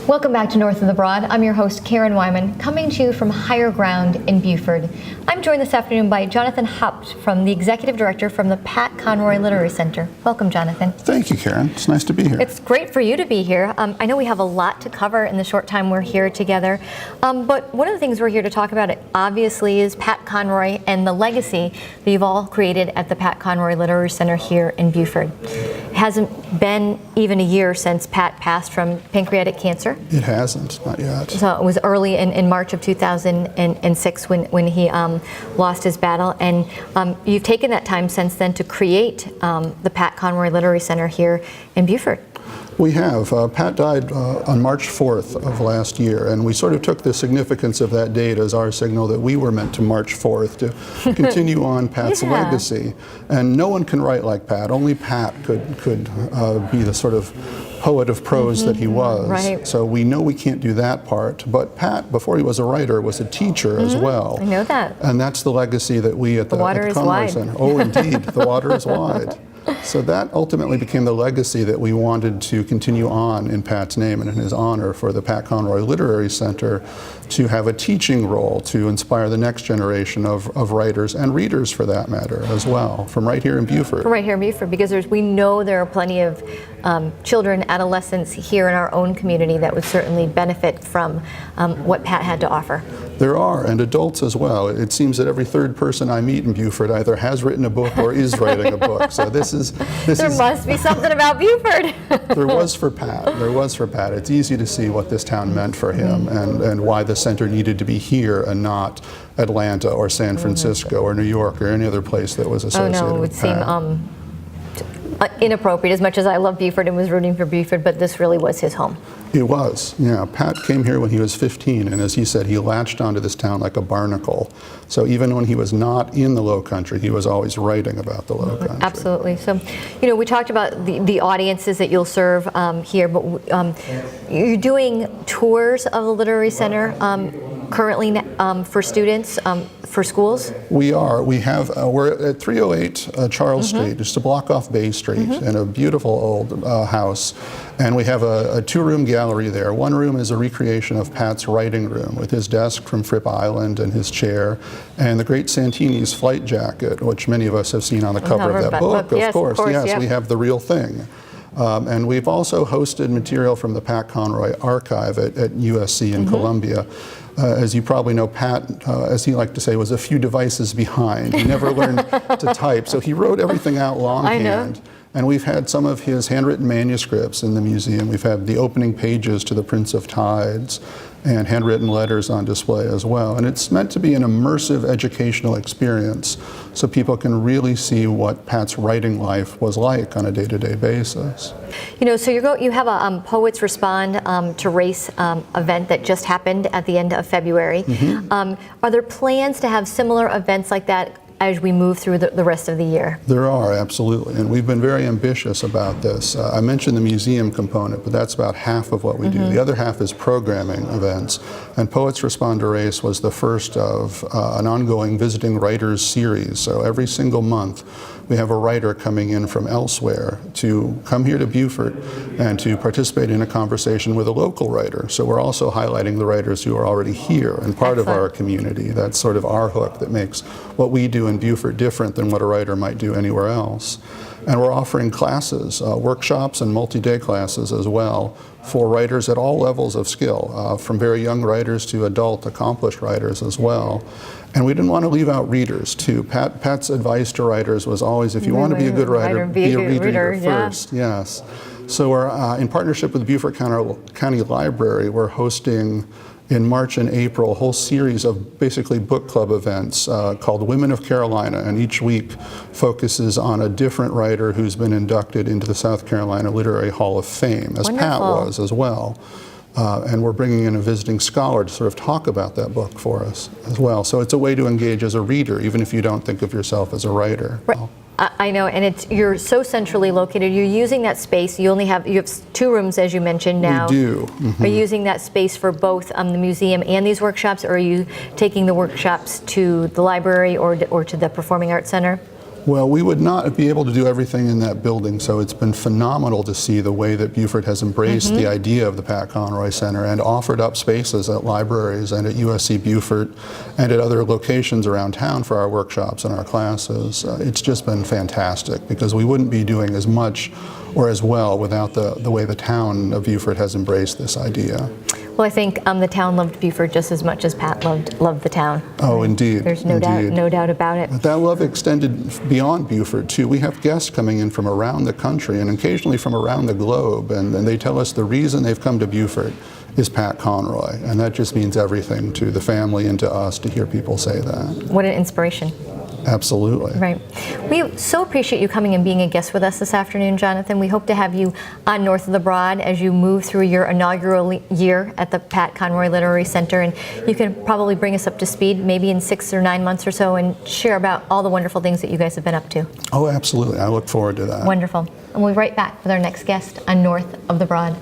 Welcome back to North of the Broad. I'm your host, Karen Wyman, coming to you from Higher Ground in Beaufort. I'm joined this afternoon by Jonathan Haupt, from the Executive Director from the Pat Conroy Literary Center. Welcome, Jonathan. Thank you, Karen. It's nice to be here. It's great for you to be here. I know we have a lot to cover in the short time we're here together, but one of the things we're here to talk about, obviously, is Pat Conroy and the legacy that you've all created at the Pat Conroy Literary Center here in Beaufort. It hasn't been even a year since Pat passed from pancreatic cancer. It hasn't, not yet. So it was early in March of 2006 when he lost his battle, and you've taken that time since then to create the Pat Conroy Literary Center here in Beaufort. We have. Pat died on March 4th of last year, and we sort of took the significance of that date as our signal that we were meant to March 4th to continue on Pat's legacy. And no one can write like Pat. Only Pat could be the sort of poet of prose that he was. Right. So we know we can't do that part. But Pat, before he was a writer, was a teacher as well. I know that. And that's the legacy that we at the Conroy Center. Oh, indeed, the water is wide. So that ultimately became the legacy that we wanted to continue on in Pat's name and in his honor, for the Pat Conroy Literary Center to have a teaching role to inspire the next generation of writers and readers, for that matter, as well, from right here in Beaufort. From right here in Beaufort, because we know there are plenty of children, adolescents here in our own community that would certainly benefit from what Pat had to offer. There are, and adults as well. It seems that every third person I meet in Beaufort either has written a book or is writing a book. So this must be something about Beaufort. There was for Pat. There was for Pat. It's easy to see what this town meant for him, and why the center needed to be here and not Atlanta or San Francisco or New York or any other place that was associated with Pat. It would seem inappropriate, as much as I love Beaufort and was rooting for Beaufort, but this really was his home. It was, yeah. Pat came here when he was 15, and as he said, he latched onto this town like a barnacle. So even when he was not in the Low Country, he was always writing about the Low Country. Absolutely. So, we talked about the audiences that you'll serve here, but you're doing tours of the Literary Center currently for students, for schools? We are. We have. We're at 308 Charles Street, just a block off Bay Street, in a beautiful old house. And we have a two-room gallery there. One room is a recreation of Pat's writing room, with his desk from Fripp Island and his chair, and the great Santini's flight jacket, which many of us have seen on the cover of that book. Of course, yes, we have the real thing. And we've also hosted material from the Pat Conroy archive at USC in Columbia. As you probably know, Pat, as he liked to say, was a few devices behind. He never learned to type, so he wrote everything out longhand. And we've had some of his handwritten manuscripts in the museum. We've had the opening pages to The Prince of Tides and handwritten letters on display as well. And it's meant to be an immersive educational experience, so people can really see what Pat's writing life was like on a day-to-day basis. So you have a Poets Respond to Race event that just happened at the end of February. Are there plans to have similar events like that as we move through the rest of the year? There are, absolutely, and we've been very ambitious about this. I mentioned the museum component, but that's about half of what we do. The other half is programming events, and Poets Respond to Race was the first of an ongoing visiting writers series. So every single month we have a writer coming in from elsewhere to come here to Beaufort and to participate in a conversation with a local writer. So we're also highlighting the writers who are already here and part of our community. That's sort of our hook that makes what we do in Beaufort different than what a writer might do anywhere else. And we're offering classes, workshops and multi-day classes as well, for writers at all levels of skill, from very young writers to adult accomplished writers as well. And we didn't want to leave out readers too. Pat's advice to writers was always, if you want to be a good writer, be a reader first. Yes. So we're in partnership with the Beaufort County Library, we're hosting in March and April a whole series of basically book club events called Women of Carolina, and each week focuses on a different writer who's been inducted into the South Carolina Literary Hall of Fame, as Pat was as well. And we're bringing in a visiting scholar to sort of talk about that book for us as well. So it's a way to engage as a reader, even if you don't think of yourself as a writer. Right. I know, and you're so centrally located. You're using that space. You have 2 rooms, as you mentioned now. We do. Are you using that space for both the museum and these workshops, or are you taking the workshops to the library or to the Performing Arts Center? Well, we would not be able to do everything in that building, so it's been phenomenal to see the way that Beaufort has embraced the idea of the Pat Conroy Center and offered up spaces at libraries and at USC Beaufort and at other locations around town for our workshops and our classes. It's just been fantastic because we wouldn't be doing as much or as well without the way the town of Beaufort has embraced this idea. Well, I think the town loved Beaufort just as much as Pat loved the town. Oh, indeed. There's no doubt about it. But that love extended beyond Beaufort, too. We have guests coming in from around the country and occasionally from around the globe, and they tell us the reason they've come to Beaufort is Pat Conroy, and that just means everything to the family and to us to hear people say that. What an inspiration. Absolutely. Right. We so appreciate you coming and being a guest with us this afternoon, Jonathan. We hope to have you on North of the Broad as you move through your inaugural year at the Pat Conroy Literary Center, and you can probably bring us up to speed maybe in 6 or 9 months or so and share about all the wonderful things that you guys have been up to. Oh, absolutely. I look forward to that. Wonderful. And we'll be right back with our next guest on North of the Broad.